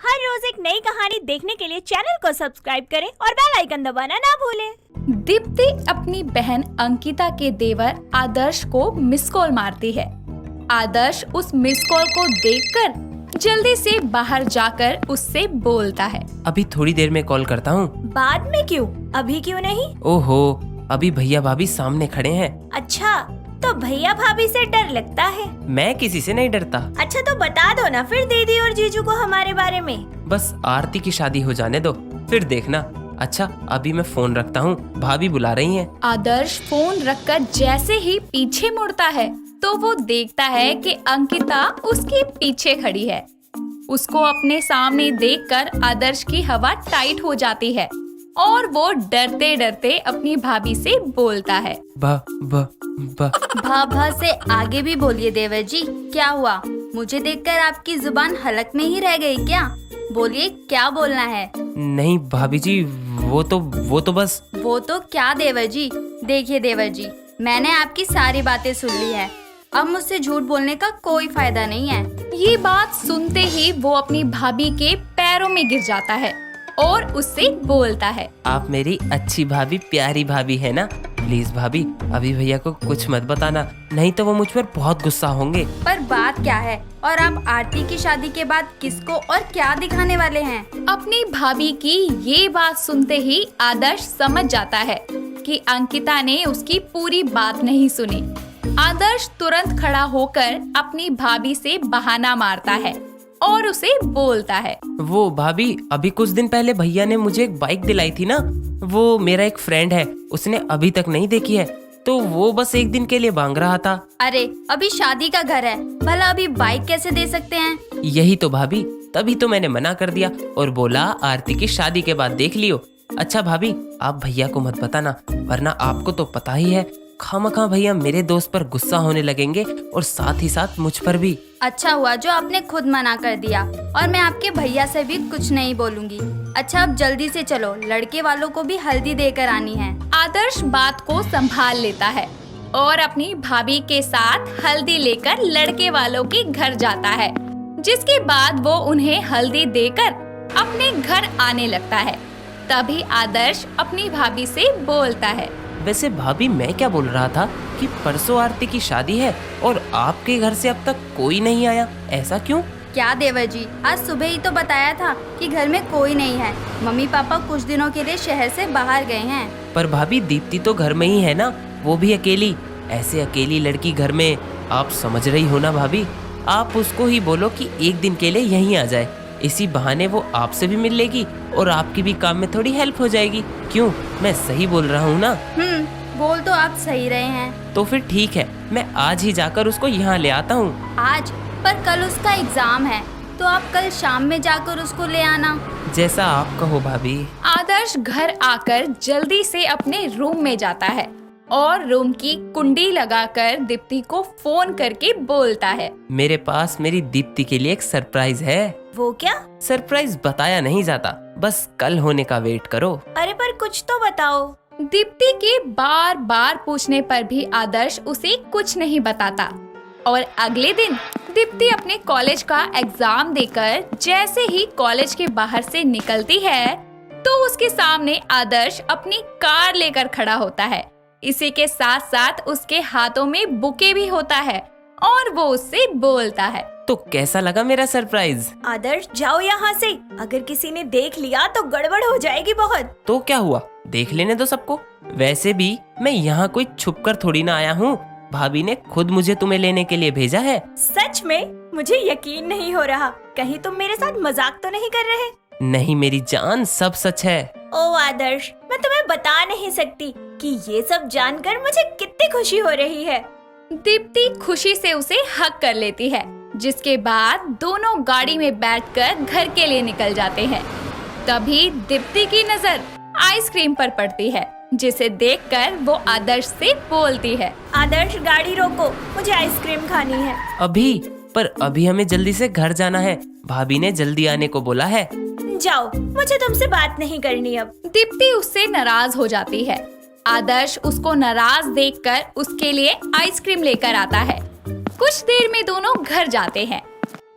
हर रोज एक नई कहानी देखने के लिए चैनल को सब्सक्राइब करें और बेल आइकन दबाना ना भूलें। दीप्ति अपनी बहन अंकिता के देवर आदर्श को मिस कॉल मारती है। आदर्श उस मिस कॉल को देखकर जल्दी से बाहर जाकर उससे बोलता है, अभी थोड़ी देर में कॉल करता हूँ। बाद में क्यों, अभी क्यों नहीं? ओहो, अभी भैया भाभी सामने खड़े हैं। अच्छा, तो भैया भाभी से डर लगता है? मैं किसी से नहीं डरता। अच्छा तो बता दो ना फिर दीदी और जीजू को हमारे बारे में। बस आरती की शादी हो जाने दो, फिर देखना। अच्छा अभी मैं फोन रखता हूँ, भाभी बुला रही हैं। आदर्श फोन रखकर जैसे ही पीछे मुड़ता है तो वो देखता है कि अंकिता उसके पीछे खड़ी है। उसको अपने सामने देखकर आदर्श की हवा टाइट हो जाती है और वो डरते डरते अपनी भाभी से बोलता है, भा से आगे भी बोलिए देवर जी, क्या हुआ? मुझे देखकर आपकी जुबान हलक में ही रह गई क्या? बोलिए, क्या बोलना है? नहीं भाभी जी, वो तो बस। वो तो क्या देवर जी? देखिए देवर जी, मैंने आपकी सारी बातें सुन ली है। अब मुझसे झूठ बोलने का कोई फायदा नहीं है। ये बात सुनते ही वो अपनी भाभी के पैरों में गिर जाता है और उससे बोलता है, आप मेरी अच्छी भाभी, प्यारी भाभी है ना। प्लीज भाभी, अभी भैया को कुछ मत बताना, नहीं तो वो मुझ पर बहुत गुस्सा होंगे। पर बात क्या है? और आप आरती की शादी के बाद किसको और क्या दिखाने वाले हैं? अपनी भाभी की ये बात सुनते ही आदर्श समझ जाता है कि अंकिता ने उसकी पूरी बात नहीं सुनी। आदर्श तुरंत खड़ा होकर अपनी भाभी से बहाना मारता है और उसे बोलता है, वो भाभी, अभी कुछ दिन पहले भैया ने मुझे एक बाइक दिलाई थी ना, वो मेरा एक फ्रेंड है, उसने अभी तक नहीं देखी है, तो वो बस एक दिन के लिए मांग रहा था। अरे अभी शादी का घर है, भला अभी बाइक कैसे दे सकते हैं? यही तो भाभी, तभी तो मैंने मना कर दिया और बोला आरती की शादी के बाद देख लियो। अच्छा भाभी, आप भैया को मत बताना, वरना आपको तो पता ही है खामखा भैया मेरे दोस्त पर गुस्सा होने लगेंगे और साथ ही साथ मुझ पर भी। अच्छा हुआ जो आपने खुद मना कर दिया, और मैं आपके भैया से भी कुछ नहीं बोलूंगी। अच्छा अब जल्दी से चलो, लड़के वालों को भी हल्दी देकर आनी है। आदर्श बात को संभाल लेता है और अपनी भाभी के साथ हल्दी लेकर लड़के वालों के घर जाता है, जिसके बाद वो उन्हें हल्दी देकर अपने घर आने लगता है। तभी आदर्श अपनी भाभी से बोलता है, वैसे भाभी मैं क्या बोल रहा था कि परसों आरती की शादी है और आपके घर से अब तक कोई नहीं आया, ऐसा क्यों? क्या देवर जी, आज सुबह ही तो बताया था कि घर में कोई नहीं है। मम्मी पापा कुछ दिनों के लिए शहर से बाहर गए हैं। पर भाभी दीप्ति तो घर में ही है ना, वो भी अकेली। ऐसे अकेली लड़की घर में, आप समझ रही हो ना भाभी। आप उसको ही बोलो कि एक दिन के लिए यहीं आ जाए, इसी बहाने वो आपसे भी मिल लेगी और आपकी भी काम में थोड़ी हेल्प हो जाएगी। क्यों, मैं सही बोल रहा हूँ ना? बोल तो आप सही रहे हैं। तो फिर ठीक है, मैं आज ही जाकर उसको यहाँ ले आता हूँ। आज? पर कल उसका एग्जाम है, तो आप कल शाम में जाकर उसको ले आना। जैसा आप कहो भाभी। आदर्श घर आकर जल्दी से अपने रूम में जाता है और रूम की कुंडी लगाकर दीप्ति को फोन करके बोलता है, मेरे पास मेरी दीप्ति के लिए एक सरप्राइज है। वो क्या? सरप्राइज बताया नहीं जाता, बस कल होने का वेट करो। अरे पर कुछ तो बताओ। दीप्ति के बार बार पूछने पर भी आदर्श उसे कुछ नहीं बताता और अगले दिन दीप्ति अपने कॉलेज का एग्जाम देकर जैसे ही कॉलेज के बाहर से निकलती है तो उसके सामने आदर्श अपनी कार लेकर खड़ा होता है। इसी के साथ साथ उसके हाथों में बुके भी होता है और वो उससे बोलता है, तो कैसा लगा मेरा सरप्राइज? आदर्श जाओ यहाँ से, अगर किसी ने देख लिया तो गड़बड़ हो जाएगी बहुत। तो क्या हुआ, देख लेने दो सबको। वैसे भी मैं यहाँ कोई छुपकर थोड़ी ना आया हूँ, भाभी ने खुद मुझे तुम्हें लेने के लिए भेजा है। सच में? मुझे यकीन नहीं हो रहा, कहीं तुम मेरे साथ मजाक तो नहीं कर रहे? नहीं मेरी जान, सब सच है। ओ आदर्श, मैं तुम्हें बता नहीं सकती कि ये सब जानकर मुझे कितनी खुशी हो रही है। दीप्ति खुशी से उसे हक कर लेती है, जिसके बाद दोनों गाड़ी में बैठकर घर के लिए निकल जाते हैं। तभी दीप्ति की नजर आइसक्रीम पर पड़ती है, जिसे देखकर वो आदर्श से बोलती है, आदर्श गाड़ी रोको, मुझे आइसक्रीम खानी है। अभी? पर अभी हमें जल्दी से घर जाना है, भाभी ने जल्दी आने को बोला है। जाओ, मुझे तुमसे बात नहीं करनी अब। दीप्ति उससे नाराज हो जाती है। आदर्श उसको नाराज देखकर उसके लिए आइसक्रीम लेकर आता है। कुछ देर में दोनों घर जाते हैं,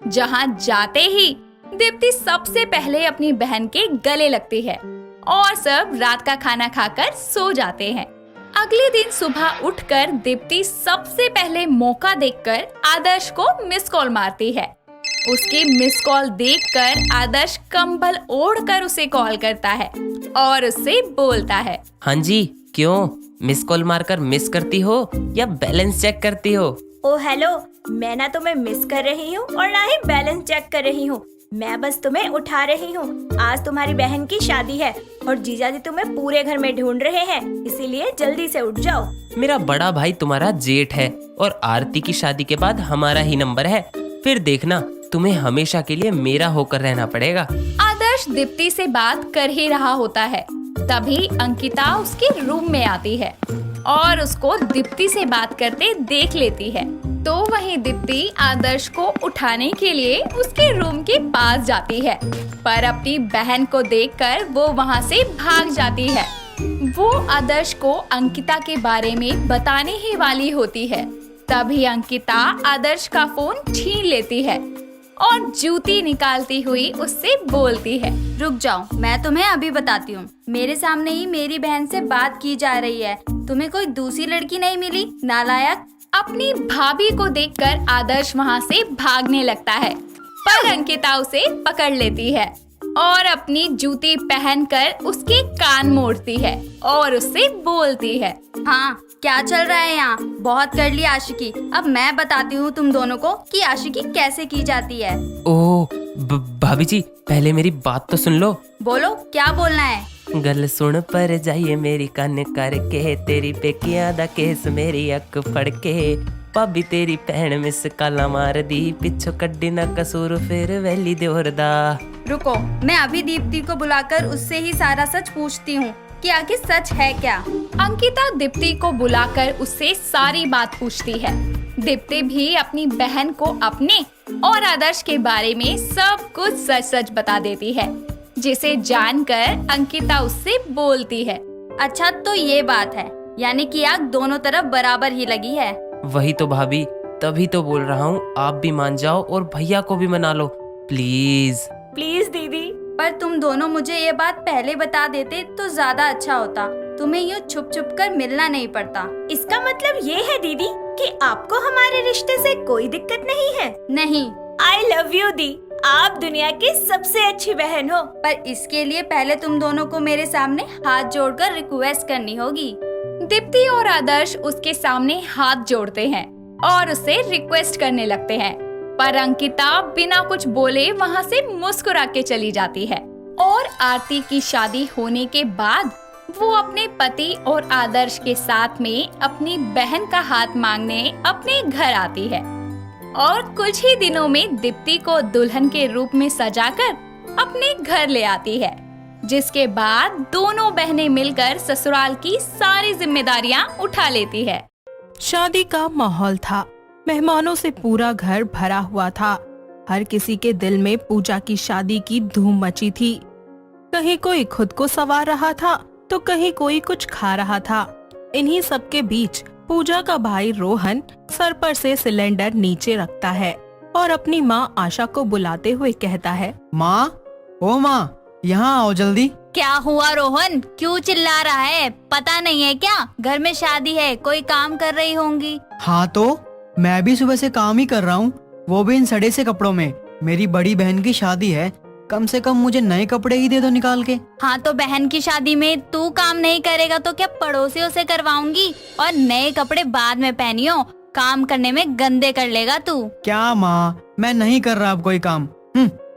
जहाँ जाते ही दीप्ति सबसे पहले अपनी बहन के गले लगती है और सब रात का खाना खाकर सो जाते हैं। अगले दिन सुबह उठकर दीप्ति सबसे पहले मौका देखकर आदर्श को मिस कॉल मारती है। उसकी मिस कॉल देखकर आदर्श कंबल ओढ़कर उसे कॉल करता है और उससे बोलता है, हाँ जी, क्यों मिस कॉल मारकर मिस करती हो या बैलेंस चेक करती हो? ओ हेलो, मैं ना तुम्हें मिस कर रही हूँ और ना ही बैलेंस चेक कर रही हूँ। मैं बस तुम्हें उठा रही हूँ। आज तुम्हारी बहन की शादी है और जीजा जी तुम्हें पूरे घर में ढूंढ रहे हैं, इसीलिए जल्दी से उठ जाओ। मेरा बड़ा भाई तुम्हारा जेठ है और आरती की शादी के बाद हमारा ही नंबर है। फिर देखना, तुम्हें हमेशा के लिए मेरा होकर रहना पड़ेगा। आदर्श दीप्ति से बात कर ही रहा होता है, तभी अंकिता उसके रूम में आती है और उसको दीप्ति से बात करते देख लेती है। तो वहीं दीप्ति आदर्श को उठाने के लिए उसके रूम के पास जाती है, पर अपनी बहन को देखकर वो वहां से भाग जाती है। वो आदर्श को अंकिता के बारे में बताने ही वाली होती है, तभी अंकिता आदर्श का फोन छीन लेती है और जूती निकालती हुई उससे बोलती है, रुक जाओ, मैं तुम्हें अभी बताती हूँ। मेरे सामने ही मेरी बहन से बात की जा रही है। तुम्हें कोई दूसरी लड़की नहीं मिली, नालायक। अपनी भाभी को देखकर आदर्श वहाँ से भागने लगता है, पर अंकिता उसे पकड़ लेती है और अपनी जूती पहनकर उसके कान मोड़ती है और उससे बोलती है, हाँ, क्या चल रहा है यहाँ? बहुत कर ली आशिकी। अब मैं बताती हूँ तुम दोनों को कि आशिकी कैसे की जाती है। ओह भाभी जी, पहले मेरी बात तो सुन लो। बोलो, क्या बोलना है? गल सुन पर जाइए मेरी कान करके, तेरी पेकिया दा केस मेरी अक फड़के, भाभी तेरी भैन मिस काला मार दी, पिछो कड्डी ना कसूर फिर वैली दियोरदा। रुको, मैं अभी दीप्ति को बुलाकर उससे ही सारा सच पूछती हूँ कि आखिर सच है क्या। अंकिता दीप्ति को बुलाकर उससे सारी बात पूछती है। दीप्ति भी अपनी बहन को अपने और आदर्श के बारे में सब कुछ सच सच बता देती है, जिसे जानकर अंकिता उससे बोलती है, अच्छा तो ये बात है, यानी कि आग दोनों तरफ बराबर ही लगी है। वही तो भाभी, तभी तो बोल रहा हूँ, आप भी मान जाओ और भैया को भी मना लो प्लीज। प्लीज दीदी। पर तुम दोनों मुझे ये बात पहले बता देते तो ज्यादा अच्छा होता। तुम्हें यूँ छुप छुप कर मिलना नहीं पड़ता। इसका मतलब ये है दीदी कि आपको हमारे रिश्ते से कोई दिक्कत नहीं है? नहीं। आई लव यू दी, आप दुनिया की सबसे अच्छी बहन हो। पर इसके लिए पहले तुम दोनों को मेरे सामने हाथ जोड़कर रिक्वेस्ट करनी होगी। दीप्ति और आदर्श उसके सामने हाथ जोड़ते हैं और उससे रिक्वेस्ट करने लगते हैं, पर अंकिता बिना कुछ बोले वहाँ से मुस्कुरा के चली जाती है। और आरती की शादी होने के बाद वो अपने पति और आदर्श के साथ में अपनी बहन का हाथ मांगने अपने घर आती है और कुछ ही दिनों में दीप्ति को दुल्हन के रूप में सजाकर अपने घर ले आती है, जिसके बाद दोनों बहनें मिलकर ससुराल की सारी जिम्मेदारियां उठा लेती है। शादी का माहौल था, मेहमानों से पूरा घर भरा हुआ था। हर किसी के दिल में पूजा की शादी की धूम मची थी। कहीं कोई खुद को संवार रहा था तो कहीं कोई कुछ खा रहा था। इन्हीं सब के बीच पूजा का भाई रोहन सर पर से सिलेंडर नीचे रखता है और अपनी माँ आशा को बुलाते हुए कहता है, माँ, ओ माँ, यहाँ आओ जल्दी। क्या हुआ रोहन, क्यों चिल्ला रहा है? पता नहीं है क्या घर में शादी है, कोई काम कर रही होंगी। हाँ तो मैं भी सुबह से काम ही कर रहा हूँ, वो भी इन सड़े से कपड़ों में। मेरी बड़ी बहन की शादी है, कम से कम मुझे नए कपड़े ही दे दो निकाल के। हाँ तो बहन की शादी में तू काम नहीं करेगा तो क्या पड़ोसियों से करवाऊंगी? और नए कपड़े बाद में पहनियो, काम करने में गंदे कर लेगा तू। क्या माँ, मैं नहीं कर रहा अब कोई काम।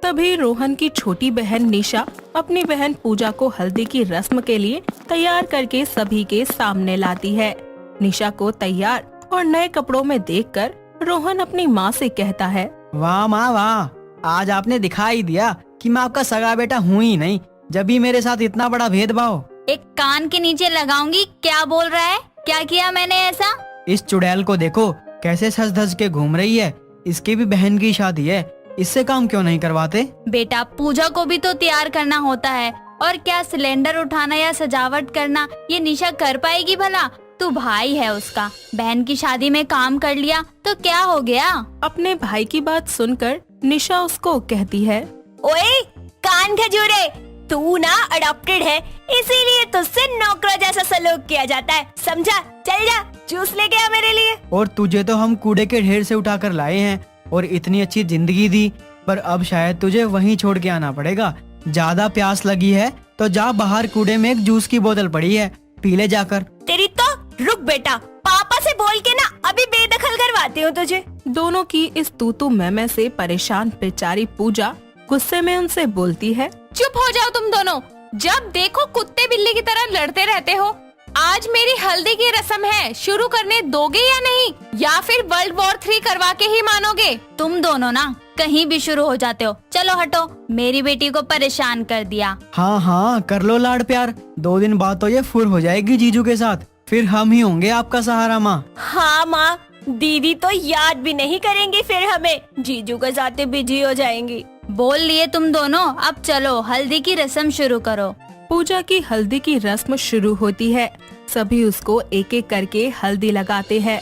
तभी रोहन की छोटी बहन निशा अपनी बहन पूजा को हल्दी की रस्म के लिए तैयार करके सभी के सामने लाती है। निशा को तैयार और नए कपड़ों में देखकर रोहन अपनी माँ से कहता है, वाह माँ वाह, आज आपने दिखाई दिया कि मैं आपका सगा बेटा हूँ ही नहीं, जब भी मेरे साथ इतना बड़ा भेदभाव। एक कान के नीचे लगाऊंगी। क्या बोल रहा है? क्या किया मैंने ऐसा? इस चुड़ैल को देखो कैसे सज धज के घूम रही है, इसकी भी बहन की शादी है, इससे काम क्यों नहीं करवाते? बेटा, पूजा को भी तो तैयार करना होता है, और क्या सिलेंडर उठाना या सजावट करना ये निशा कर पाएगी भला? तू भाई है उसका, बहन की शादी में काम कर लिया तो क्या हो गया? अपने भाई की बात सुनकर निशा उसको कहती है, ओए कान खजूरे, तू ना अडॉप्टेड है, इसीलिए तुझसे नौकरों जैसा सलूक किया जाता है, समझा? चल जा, जूस लेके आ मेरे लिए। और तुझे तो हम कूड़े के ढेर से उठाकर लाए हैं और इतनी अच्छी जिंदगी दी, पर अब शायद तुझे वहीं छोड़ के आना पड़ेगा। ज्यादा प्यास लगी है तो जा, बाहर कूड़े में एक जूस की बोतल पड़ी है, पी ले जाकर। तेरी तो रुक बेटा, पापा से बोल के ना अभी बेदखल करवाती हूँ तुझे। दोनों की इस तू मैं से परेशान बेचारी पूजा गुस्से में उनसे बोलती है, चुप हो जाओ तुम दोनों। जब देखो कुत्ते बिल्ली की तरह लड़ते रहते हो। आज मेरी हल्दी की रस्म है, शुरू करने दोगे या नहीं, या फिर वर्ल्ड वॉर 3 करवा के ही मानोगे? तुम दोनों ना कहीं भी शुरू हो जाते हो। चलो हटो, मेरी बेटी को परेशान कर दिया। हाँ हाँ कर लो लाड प्यार, 2 दिन बाद तो ये फुर हो जाएगी जीजू के साथ, फिर हम ही होंगे आपका सहारा माँ। हाँ माँ, दीदी तो याद भी नहीं करेंगी, फिर हमें जीजू के साथ बिजी हो जाएंगी। बोल लिए तुम दोनों, अब चलो हल्दी की रस्म शुरू करो। पूजा की हल्दी की रस्म शुरू होती है। सभी उसको एक एक करके हल्दी लगाते हैं।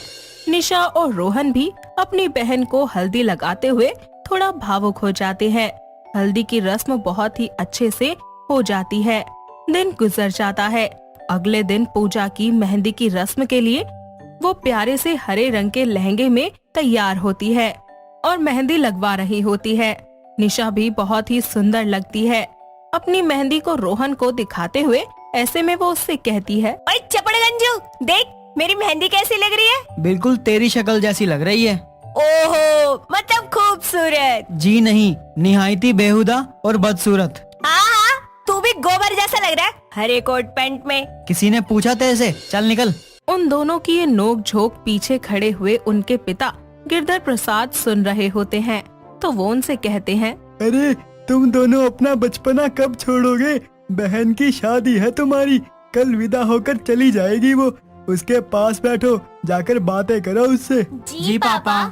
निशा और रोहन भी अपनी बहन को हल्दी लगाते हुए थोड़ा भावुक हो जाते हैं। हल्दी की रस्म बहुत ही अच्छे से हो जाती है। दिन गुजर जाता है। अगले दिन पूजा की मेहंदी की रस्म के लिए वो प्यारे से हरे रंग के लहंगे में तैयार होती है और मेहंदी लगवा रही होती है। निशा भी बहुत ही सुंदर लगती है। अपनी मेहंदी को रोहन को दिखाते हुए ऐसे में वो उससे कहती है, ओए चपड़गंजू, देख मेरी मेहंदी कैसी लग रही है? बिल्कुल तेरी शक्ल जैसी लग रही है। ओहो, मतलब खूबसूरत। जी नहीं, निहायती बेहुदा और बदसूरत। हाँ हाँ, तू भी गोबर जैसा लग रहा है हरे कोट पैंट में। किसी ने पूछा तेरे से? चल निकल। उन दोनों की ये नोक झोंक पीछे खड़े हुए उनके पिता गिरधर प्रसाद सुन रहे होते हैं, तो वो उनसे कहते हैं, अरे तुम दोनों अपना बचपना कब छोड़ोगे? बहन की शादी है तुम्हारी, कल विदा होकर चली जाएगी वो, उसके पास बैठो, जाकर बातें करो उससे। जी पापा।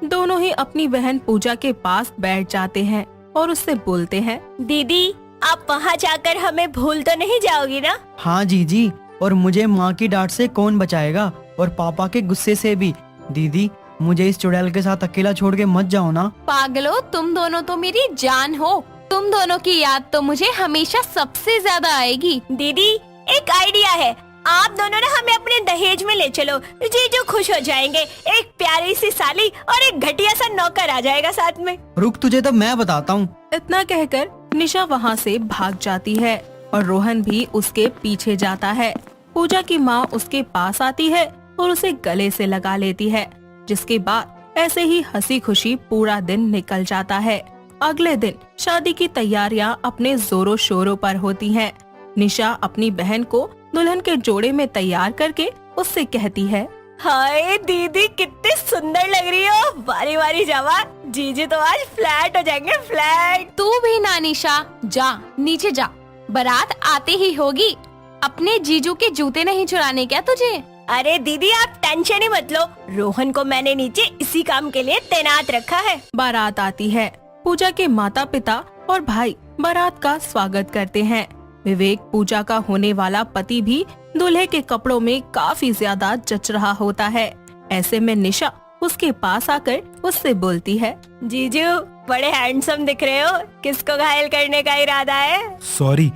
दोनों ही अपनी बहन पूजा के पास बैठ जाते हैं और उससे बोलते हैं, दीदी आप वहाँ जाकर हमें भूल तो नहीं जाओगी ना? हाँ जी, और मुझे माँ की डांट से कौन बचाएगा, और पापा के गुस्से से भी। दीदी मुझे इस चुड़ैल के साथ अकेला छोड़ के मत जाओ ना। पागलो, तुम दोनों तो मेरी जान हो। तुम दोनों की याद तो मुझे हमेशा सबसे ज्यादा आएगी। दीदी एक आइडिया है, आप दोनों ना हमें अपने दहेज में ले चलो, जीजू खुश हो जाएंगे। एक प्यारी सी साली और एक घटिया सा नौकर आ जाएगा साथ में। रुक, तुझे तो मैं बताता हूँ। इतना कहकर निशा वहाँ से भाग जाती है और रोहन भी उसके पीछे जाता है। पूजा की माँ उसके पास आती है और उसे गले से लगा लेती है, जिसके बाद ऐसे ही हंसी खुशी पूरा दिन निकल जाता है। अगले दिन शादी की तैयारियां अपने जोरों शोरों पर होती हैं। निशा अपनी बहन को दुल्हन के जोड़े में तैयार करके उससे कहती है, हाय दीदी कितनी सुंदर लग रही हो, बारी बारी जावा, जीजू तो आज फ्लैट हो जाएंगे, फ्लैट। तू भी ना निशा, जा नीचे जा, बारात आते ही होगी। अपने जीजू के जूते नहीं चुराने क्या तुझे? अरे दीदी आप टेंशन ही मत लो, रोहन को मैंने नीचे इसी काम के लिए तैनात रखा है। बारात आती है। पूजा के माता पिता और भाई बारात का स्वागत करते हैं। विवेक पूजा का होने वाला पति भी दूल्हे के कपड़ों में काफी ज्यादा जच रहा होता है। ऐसे में निशा उसके पास आकर उससे बोलती है, जीजू बड़े हैंडसम दिख रहे हो, किसको घायल करने का इरादा है? सॉरी,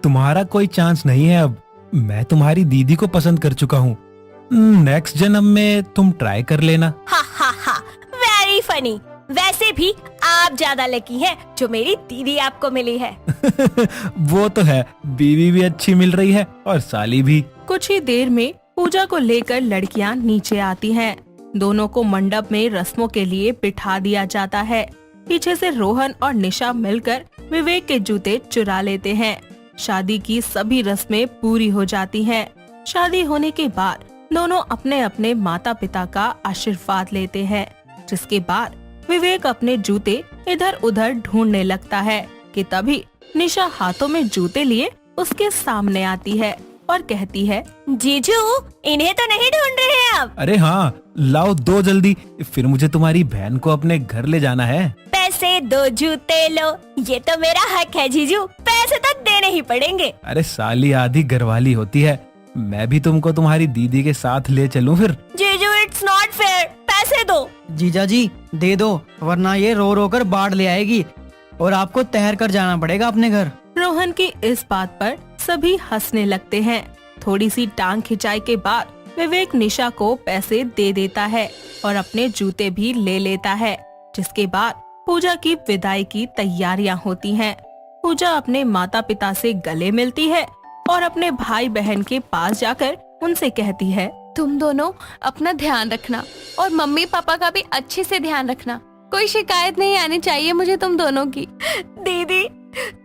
तुम्हारा कोई चांस नहीं है अब। मैं तुम्हारी दीदी को पसंद कर चुका हूँ। नेक्स्ट जन्म में तुम ट्राई कर लेना। हा हा हा, वेरी फनी। वैसे भी आप ज्यादा लकी हैं जो मेरी दीदी आपको मिली है। वो तो है, बीवी भी अच्छी मिल रही है और साली भी। कुछ ही देर में पूजा को लेकर लड़कियां नीचे आती हैं। दोनों को मंडप में रस्मों के लिए बिठा दिया जाता है। पीछे से रोहन और निशा मिलकर विवेक के जूते चुरा लेते हैं। शादी की सभी रस्में पूरी हो जाती हैं। शादी होने के बाद दोनों अपने अपने माता पिता का आशीर्वाद लेते हैं, जिसके बाद विवेक अपने जूते इधर उधर ढूंढने लगता है कि तभी निशा हाथों में जूते लिए उसके सामने आती है और कहती है, जीजू इन्हें तो नहीं ढूंढ रहे हैं आप? अरे हाँ, लाओ दो जल्दी, फिर मुझे तुम्हारी बहन को अपने घर ले जाना है। पैसे दो जूते लो, ये तो मेरा हक है जीजू, पैसे तो देने ही पड़ेंगे। अरे साली आधी घरवाली होती है, मैं भी तुमको तुम्हारी दीदी के साथ ले चलूं फिर? जीजू इट्स नॉट फेयर, पैसे दो। जीजा जी दे दो, वरना ये रो रो कर बाढ़ ले आएगी। और आपको तैर कर जाना पड़ेगा अपने घर। रोहन की इस बात पर सभी हंसने लगते हैं। थोड़ी सी टांग खिंचाई के बाद विवेक निशा को पैसे दे देता है और अपने जूते भी ले लेता है, जिसके बाद पूजा की विदाई की तैयारियां होती हैं। पूजा अपने माता पिता से गले मिलती है और अपने भाई बहन के पास जाकर उनसे कहती है, तुम दोनों अपना ध्यान रखना और मम्मी पापा का भी अच्छे से ध्यान रखना। कोई शिकायत नहीं आनी चाहिए मुझे तुम दोनों की। दीदी,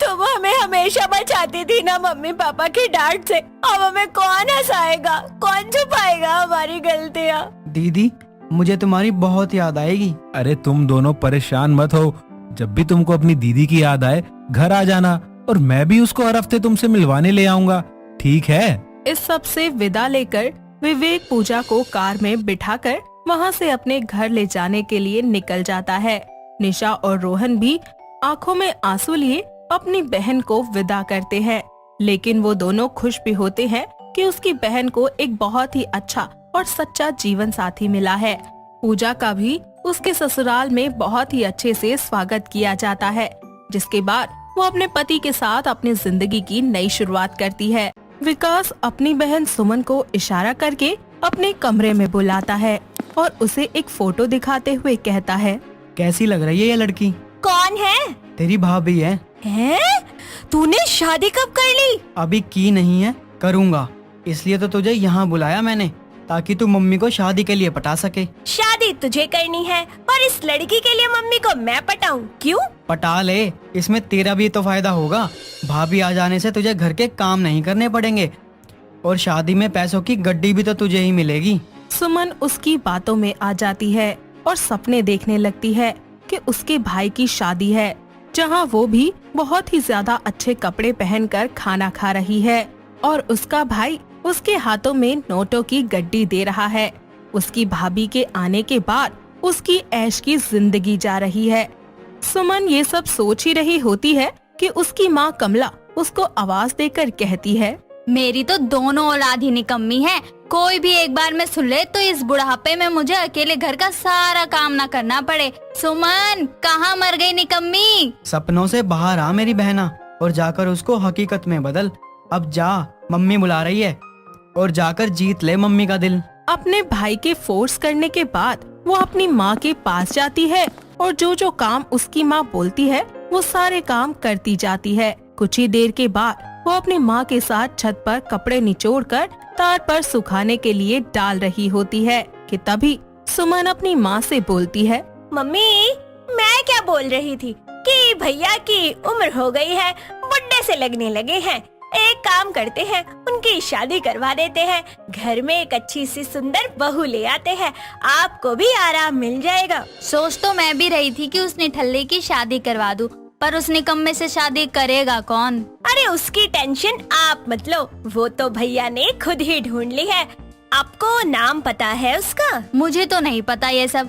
तुम हमें हमेशा बचाती थी ना मम्मी पापा की डांट से। अब हमें कौन हंसाएगा, कौन छुपाएगा हमारी गलतियाँ? दीदी, मुझे तुम्हारी बहुत याद आएगी। अरे तुम दोनों परेशान मत हो। जब भी तुमको अपनी दीदी की याद आए घर आ जाना और मैं भी उसको हर हफ्ते तुमसे मिलवाने ले आऊंगा, ठीक है? इस सब से विदा लेकर विवेक पूजा को कार में बिठाकर वहां से अपने घर ले जाने के लिए निकल जाता है। निशा और रोहन भी आंखों में आंसू लिए अपनी बहन को विदा करते हैं, लेकिन वो दोनों खुश भी होते हैं कि उसकी बहन को एक बहुत ही अच्छा और सच्चा जीवन साथी मिला है। पूजा का भी उसके ससुराल में बहुत ही अच्छे से स्वागत किया जाता है, जिसके बाद वो अपने पति के साथ अपनी जिंदगी की नई शुरुआत करती है। विकास अपनी बहन सुमन को इशारा करके अपने कमरे में बुलाता है और उसे एक फोटो दिखाते हुए कहता है, कैसी लग रही है ये लड़की? कौन है? तेरी भाभी है। हैं? तूने शादी कब कर ली? अभी की नहीं है, करूँगा। इसलिए तो तुझे यहाँ बुलाया मैंने, ताकि तू मम्मी को शादी के लिए पटा सके। शादी तुझे करनी है और इस लड़की के लिए मम्मी को मैं पटाऊं? क्यों? पटा ले, इसमें तेरा भी तो फायदा होगा। भाभी आ जाने से तुझे घर के काम नहीं करने पड़ेंगे और शादी में पैसों की गड्डी भी तो तुझे ही मिलेगी। सुमन उसकी बातों में आ जाती है और सपने देखने लगती है कि उसके भाई की शादी है, जहां वो भी बहुत ही ज्यादा अच्छे कपड़े पहनकर खाना खा रही है और उसका भाई उसके हाथों में नोटों की गड्डी दे रहा है। उसकी भाभी के आने के बाद उसकी ऐश की जिंदगी जा रही है। सुमन ये सब सोच ही रही होती है कि उसकी माँ कमला उसको आवाज देकर कहती है, मेरी तो दोनों औलाद ही निकम्मी है। कोई भी एक बार में सुन ले तो इस बुढ़ापे में मुझे अकेले घर का सारा काम ना करना पड़े। सुमन, कहाँ मर गई निकम्मी? सपनों से बाहर आ मेरी बहना और जाकर उसको हकीकत में बदल। अब जा, मम्मी बुला रही है, और जाकर जीत ले मम्मी का दिल। अपने भाई के फोर्स करने के बाद वो अपनी माँ के पास जाती है और जो जो काम उसकी माँ बोलती है वो सारे काम करती जाती है। कुछ ही देर के बाद वो अपनी माँ के साथ छत पर कपड़े निचोड़कर तार पर सुखाने के लिए डाल रही होती है कि तभी सुमन अपनी माँ से बोलती है, मम्मी, मैं क्या बोल रही थी कि भैया की उम्र हो गई है, बुढ़े से लगने लगे हैं। एक काम करते हैं, उनकी शादी करवा देते हैं, घर में एक अच्छी सी सुंदर बहू ले आते हैं, आपको भी आराम मिल जाएगा। सोच तो मैं भी रही थी कि उस निठल्ले की शादी करवा दूं, पर उस निकम्मे से शादी करेगा कौन? अरे उसकी टेंशन आप मत लो, वो तो भैया ने खुद ही ढूंढ ली है। आपको नाम पता है उसका? मुझे तो नहीं पता ये सब।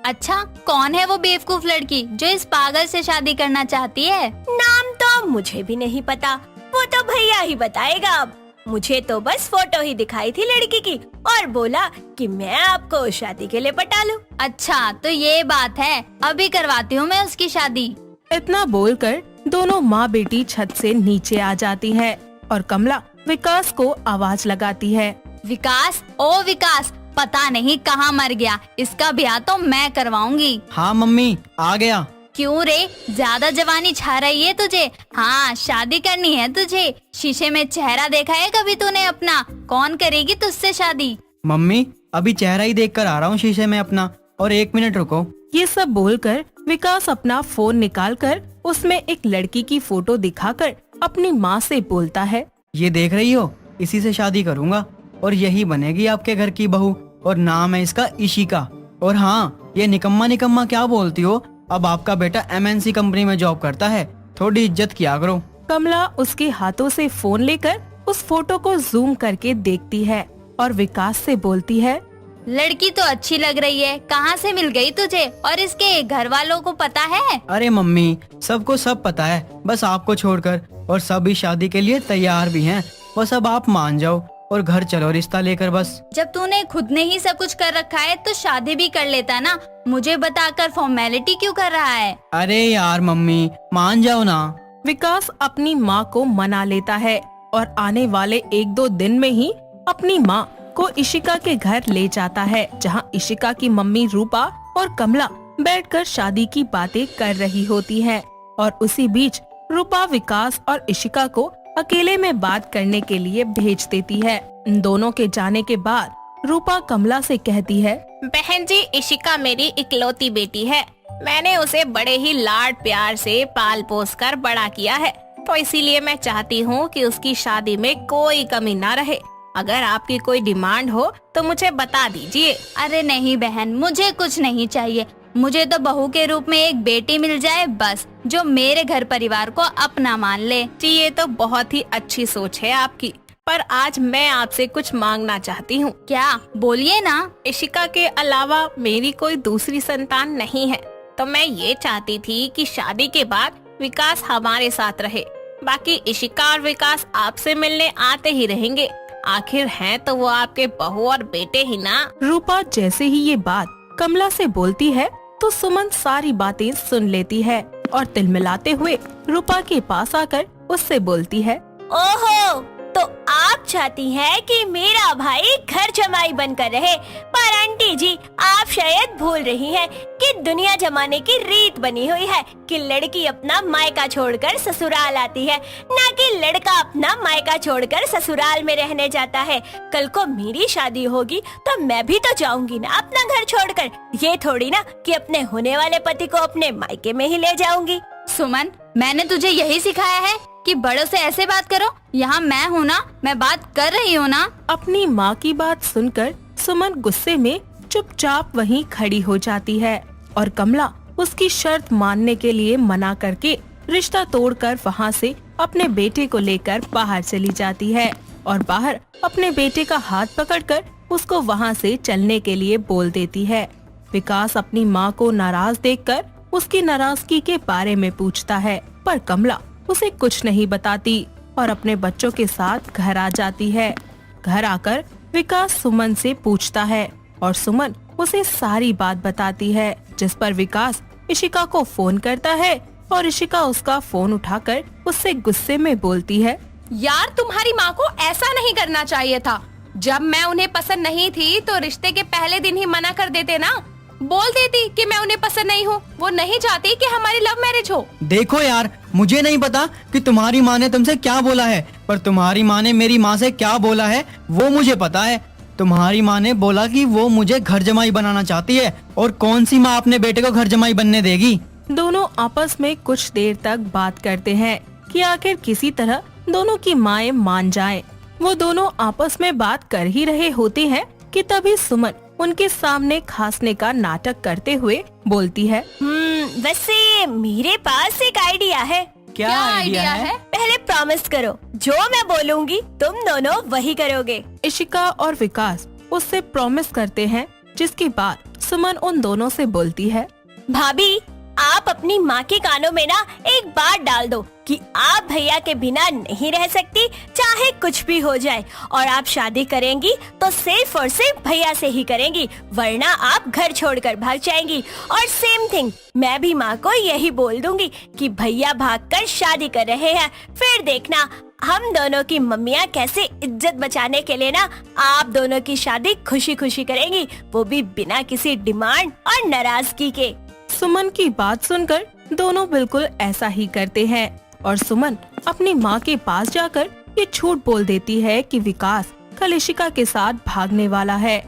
अच्छा, कौन है वो बेवकूफ लड़की जो इस पागल से शादी करना चाहती है? नाम तो मुझे भी नहीं पता, वो तो भैया ही बताएगा। अब मुझे तो बस फोटो ही दिखाई थी लड़की की और बोला कि मैं आपको शादी के लिए पटा लूं। अच्छा, तो ये बात है, अभी करवाती हूँ मैं उसकी शादी। इतना बोलकर दोनों माँ बेटी छत से नीचे आ जाती है और कमला विकास को आवाज लगाती है, विकास, ओ विकास, पता नहीं कहाँ मर गया, इसका ब्याह तो मैं करवाऊंगी। हाँ मम्मी, आ गया। क्यों रे, ज्यादा जवानी छा रही है तुझे? हाँ, शादी करनी है तुझे। शीशे में चेहरा देखा है कभी तूने अपना? कौन करेगी तुझसे शादी? मम्मी, अभी चेहरा ही देख कर आ रहा हूँ शीशे में अपना, और 1 मिनट रुको। ये सब बोलकर विकास अपना फोन निकालकर उसमें एक लड़की की फोटो दिखाकर अपनी माँ से बोलता है, ये देख रही हो, इसी से शादी करूँगा और यही बनेगी आपके घर की बहू, और नाम है इसका इशिका। और हाँ, ये निकम्मा निकम्मा क्या बोलती हो, अब आपका बेटा MNC कंपनी में जॉब करता है, थोड़ी इज्जत किया करो। कमला उसके हाथों से फोन लेकर उस फोटो को जूम करके देखती है और विकास से बोलती है, लड़की तो अच्छी लग रही है, कहाँ से मिल गई तुझे? और इसके घर वालों को पता है? अरे मम्मी, सबको सब पता है, बस आपको छोड़कर, और सभी शादी के लिए तैयार भी हैं, बस अब आप मान जाओ। और घर चलो रिश्ता लेकर बस। जब तूने खुद ने ही सब कुछ कर रखा है तो शादी भी कर लेता ना, मुझे बताकर फॉर्मेलिटी क्यों कर रहा है? अरे यार मम्मी मान जाओ ना। विकास अपनी माँ को मना लेता है और आने वाले 1-2 दिन में ही अपनी माँ को इशिका के घर ले जाता है, जहाँ इशिका की मम्मी रूपा और कमला बैठकर शादी की बातें कर रही होती हैं। और उसी बीच रूपा विकास और इशिका को अकेले में बात करने के लिए भेज देती है। इन दोनों के जाने के बाद रूपा कमला से कहती है, बहन जी, इशिका मेरी इकलौती बेटी है। मैंने उसे बड़े ही लाड प्यार से पाल पोस कर बड़ा किया है, तो इसीलिए मैं चाहती हूँ कि उसकी शादी में कोई कमी ना रहे। अगर आपकी कोई डिमांड हो तो मुझे बता दीजिए। अरे नहीं बहन, मुझे कुछ नहीं चाहिए। मुझे तो बहू के रूप में एक बेटी मिल जाए बस, जो मेरे घर परिवार को अपना मान ले। जी, ये तो बहुत ही अच्छी सोच है आपकी, पर आज मैं आपसे कुछ मांगना चाहती हूँ। क्या? बोलिए ना। इशिका के अलावा मेरी कोई दूसरी संतान नहीं है, तो मैं ये चाहती थी कि शादी के बाद विकास हमारे साथ रहे। बाकी इशिका और विकास आपसे मिलने आते ही रहेंगे। आखिर हैं तो वो आपके बहू और बेटे ही ना। रूपा जैसे ही ये बात कमला से बोलती है तो सुमन सारी बातें सुन लेती है और तिलमिलाते हुए रूपा के पास आकर उससे बोलती है, ओहो, तो आप चाहती हैं कि मेरा भाई घर जमाई बनकर रहे। पर आंटी जी, आप शायद भूल रही हैं कि दुनिया जमाने की रीत बनी हुई है कि लड़की अपना मायका छोड़कर ससुराल आती है, ना कि लड़का अपना मायका छोड़कर ससुराल में रहने जाता है। कल को मेरी शादी होगी तो मैं भी तो जाऊंगी ना अपना घर छोड़कर। ये थोड़ी ना कि अपने होने वाले पति को अपने मायके में ही ले जाऊंगी। सुमन, मैंने तुझे यही सिखाया है कि बड़ों से ऐसे बात करो। यहाँ मैं हूँ ना, मैं बात कर रही हूँ ना। अपनी माँ की बात सुनकर सुमन गुस्से में चुपचाप वहीं खड़ी हो जाती है और कमला उसकी शर्त मानने के लिए मना करके रिश्ता तोड़कर वहाँ से अपने बेटे को लेकर बाहर चली जाती है और बाहर अपने बेटे का हाथ पकड़कर उसको वहाँ से चलने के लिए बोल देती है। विकास अपनी माँ को नाराज देखकर उसकी नाराजगी के बारे में पूछता है, पर कमला उसे कुछ नहीं बताती और अपने बच्चों के साथ घर आ जाती है। घर आकर विकास सुमन से पूछता है और सुमन उसे सारी बात बताती है, जिस पर विकास इशिका को फोन करता है और इशिका उसका फोन उठाकर उससे गुस्से में बोलती है, यार तुम्हारी माँ को ऐसा नहीं करना चाहिए था। जब मैं उन्हें पसंद नहीं थी तो रिश्ते के पहले दिन ही मना कर देते ना। बोल देती कि मैं उन्हें पसंद नहीं हूँ। वो नहीं चाहती कि हमारी लव मैरिज हो। देखो यार, मुझे नहीं पता कि तुम्हारी माँ ने तुमसे क्या बोला है, पर तुम्हारी माँ ने मेरी माँ से क्या बोला है वो मुझे पता है। तुम्हारी माँ ने बोला कि वो मुझे घर जमाई बनाना चाहती है, और कौन सी माँ अपने बेटे को घर जमाई बनने देगी। दोनों आपस में कुछ देर तक बात करते हैं कि आखिर किसी तरह दोनों की माएं मान जाएं। वो दोनों आपस में बात कर ही रहे होते हैं कि तभी सुमन उनके सामने खांसने का नाटक करते हुए बोलती है, वैसे मेरे पास एक आइडिया है। क्या आइडिया है? पहले प्रॉमिस करो, जो मैं बोलूंगी तुम दोनों वही करोगे। इशिका और विकास उससे प्रॉमिस करते हैं, जिसके बाद सुमन उन दोनों से बोलती है, भाभी, आप अपनी माँ के कानों में ना एक बात डाल दो कि आप भैया के बिना नहीं रह सकती, चाहे कुछ भी हो जाए, और आप शादी करेंगी तो सिर्फ और सिर्फ भैया से ही करेंगी, वरना आप घर छोड़कर भाग जाएंगी। और सेम थिंग मैं भी माँ को यही बोल दूंगी कि भैया भागकर शादी कर रहे हैं। फिर देखना हम दोनों की मम्मियाँ कैसे इज्जत बचाने के लिए ना आप दोनों की शादी खुशी खुशी करेंगी, वो भी बिना किसी डिमांड और नाराजगी के। सुमन की बात सुनकर दोनों बिल्कुल ऐसा ही करते हैं और सुमन अपनी माँ के पास जाकर ये झूठ बोल देती है कि विकास कल इशिका के साथ भागने वाला है।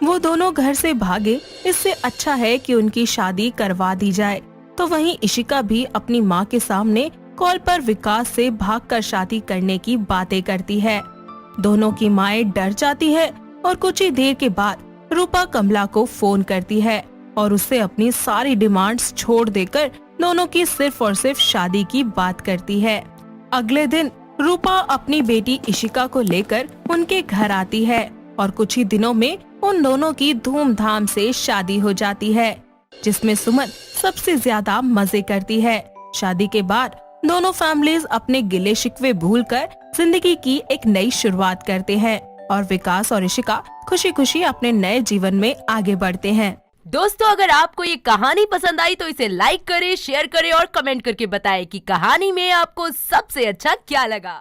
वो दोनों घर से भागे, इससे अच्छा है कि उनकी शादी करवा दी जाए। तो वहीं इशिका भी अपनी माँ के सामने कॉल पर विकास से भागकर शादी करने की बातें करती है। दोनों की माएं डर जाती है और कुछ ही देर के बाद रूपा कमला को फोन करती है और उससे अपनी सारी डिमांड्स छोड़ देकर दोनों की सिर्फ और सिर्फ शादी की बात करती है। अगले दिन रूपा अपनी बेटी इशिका को लेकर उनके घर आती है और कुछ ही दिनों में उन दोनों की धूमधाम से शादी हो जाती है, जिसमें सुमन सबसे ज्यादा मजे करती है। शादी के बाद दोनों फैमिलीज अपने गिले शिकवे भूलकर जिंदगी की एक नई शुरुआत करते हैं और विकास और ऋषिका खुशी खुशी अपने नए जीवन में आगे बढ़ते हैं। दोस्तों, अगर आपको ये कहानी पसंद आई तो इसे लाइक करें, शेयर करें और कमेंट करके बताएं कि कहानी में आपको सबसे अच्छा क्या लगा।